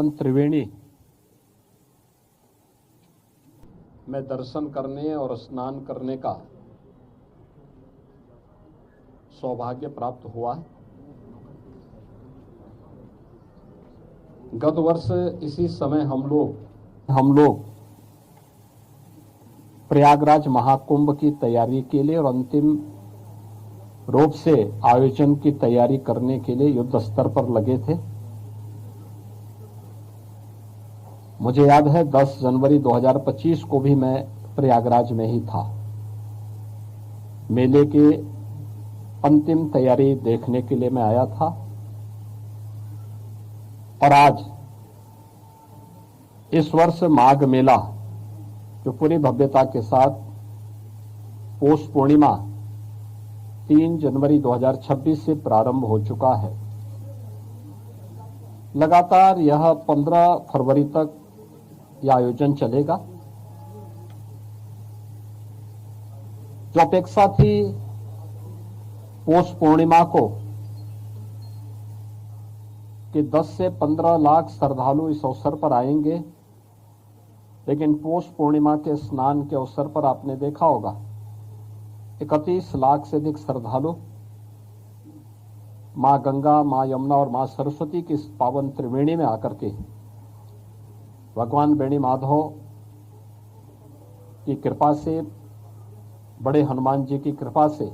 पावन त्रिवेणी में दर्शन करने और स्नान करने का सौभाग्य प्राप्त हुआ है। गत वर्ष इसी समय हम लोग प्रयागराज महाकुंभ की तैयारी के लिए और अंतिम रूप से आयोजन की तैयारी करने के लिए युद्ध स्तर पर लगे थे। मुझे याद है 10 जनवरी 2025 को भी मैं प्रयागराज में ही था। मेले के अंतिम तैयारी देखने के लिए मैं आया था और आज इस वर्ष माघ मेला जो पूरी भव्यता के साथ पौष पूर्णिमा 3 जनवरी 2026 से प्रारंभ हो चुका है। लगातार यह 15 फरवरी तक यह आयोजन चलेगा। जो अपेक्षा थी पौष पूर्णिमा को कि 10 से 15 लाख श्रद्धालु इस अवसर पर आएंगे, लेकिन पौष पूर्णिमा के स्नान के अवसर पर आपने देखा होगा 31 लाख से अधिक श्रद्धालु मां गंगा, मां यमुना और मां सरस्वती की इस पावन त्रिवेणी में आकर के भगवान बेणी माधव की कृपा से, बड़े हनुमान जी की कृपा से,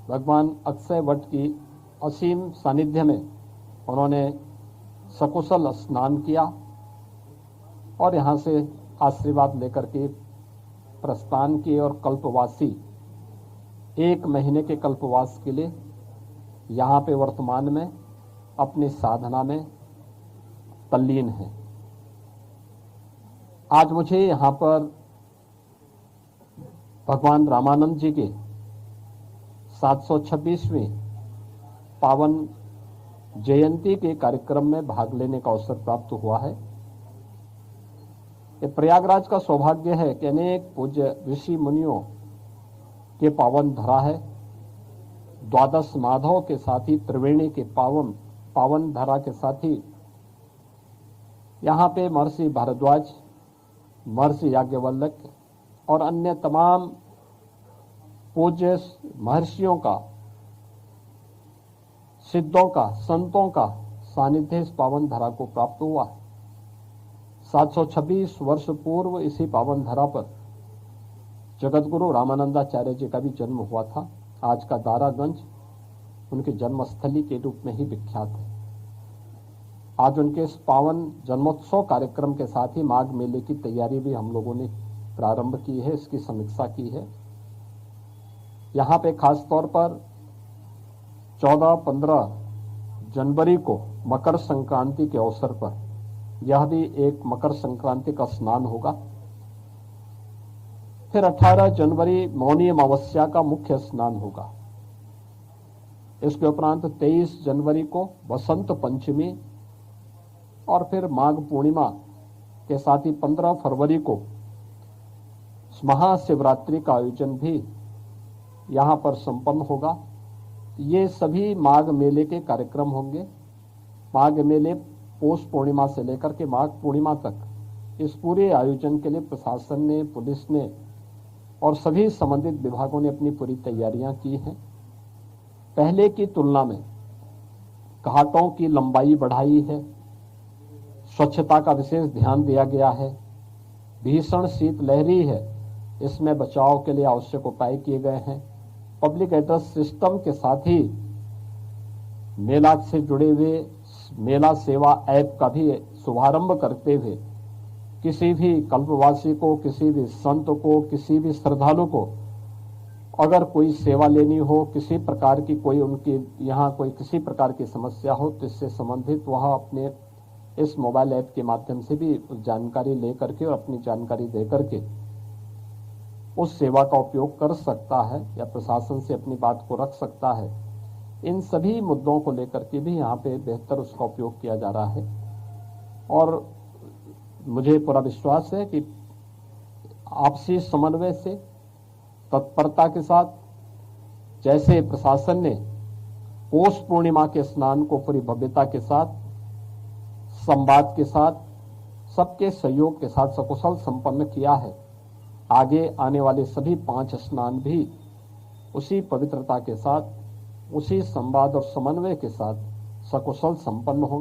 भगवान अक्षय वट की असीम सानिध्य में उन्होंने सकुशल स्नान किया और यहाँ से आशीर्वाद लेकर के प्रस्थान किए और कल्पवासी 1 महीने के कल्पवास के लिए यहाँ पे वर्तमान में अपनी साधना में तल्लीन है। आज मुझे यहाँ पर भगवान रामानंद जी के 726वीं पावन जयंती के कार्यक्रम में भाग लेने का अवसर प्राप्त हुआ है। ये प्रयागराज का सौभाग्य है कि अनेक पूज्य ऋषि मुनियों के पावन धरा है। द्वादश माधव के साथ ही त्रिवेणी के पावन धरा के साथ ही यहाँ पे महर्षि भारद्वाज, महर्षि याज्ञवल्क्य और अन्य तमाम पूज्य महर्षियों का, सिद्धों का, संतों का सानिध्य इस पावन धरा को प्राप्त हुआ है। 726 वर्ष पूर्व इसी पावन धरा पर जगतगुरु रामानंदाचार्य जी का भी जन्म हुआ था। आज का दारागंज उनकी जन्मस्थली के रूप में ही विख्यात है। आज उनके इस पावन जन्मोत्सव कार्यक्रम के साथ ही माघ मेले की तैयारी भी हम लोगों ने प्रारंभ की है, इसकी समीक्षा की है। यहाँ पे खास तौर पर 14-15 जनवरी को मकर संक्रांति के अवसर पर यह भी एक मकर संक्रांति का स्नान होगा। फिर 18 जनवरी मौनी अमावस्या का मुख्य स्नान होगा। इसके उपरांत 23 जनवरी को बसंत पंचमी और फिर माघ पूर्णिमा के साथ ही 15 फरवरी को महाशिवरात्रि का आयोजन भी यहाँ पर संपन्न होगा। ये सभी माघ मेले के कार्यक्रम होंगे। माघ मेले पौष पूर्णिमा से लेकर के माघ पूर्णिमा तक इस पूरे आयोजन के लिए प्रशासन ने, पुलिस ने और सभी संबंधित विभागों ने अपनी पूरी तैयारियां की हैं। पहले की तुलना में घाटों की लंबाई बढ़ाई है, स्वच्छता का विशेष ध्यान दिया गया है। भीषण शीतलहरी है, इसमें बचाव के लिए आवश्यक उपाय किए गए हैं। पब्लिक एड्रेस सिस्टम के साथ ही मेला से जुड़े हुए मेला सेवा ऐप का भी शुभारंभ करते हुए किसी भी कल्पवासी को, किसी भी संत को, किसी भी श्रद्धालु को अगर कोई सेवा लेनी हो, किसी प्रकार की कोई उनके यहाँ कोई किसी प्रकार की समस्या हो, तो इससे संबंधित वह अपने इस मोबाइल ऐप के माध्यम से भी जानकारी ले करके और अपनी जानकारी दे करके उस सेवा का उपयोग कर सकता है या प्रशासन से अपनी बात को रख सकता है। इन सभी मुद्दों को लेकर के भी यहाँ पे बेहतर उसका उपयोग किया जा रहा है और मुझे पूरा विश्वास है कि आपसी समन्वय से, तत्परता के साथ, जैसे प्रशासन ने पौष पूर्णिमा के स्नान को पूरी भव्यता के साथ संवाद के साथ, सबके सहयोग के साथ सकुशल संपन्न किया है। आगे आने वाले सभी 5 स्नान भी उसी पवित्रता के साथ, उसी संवाद और समन्वय के साथ सकुशल संपन्न होंगे।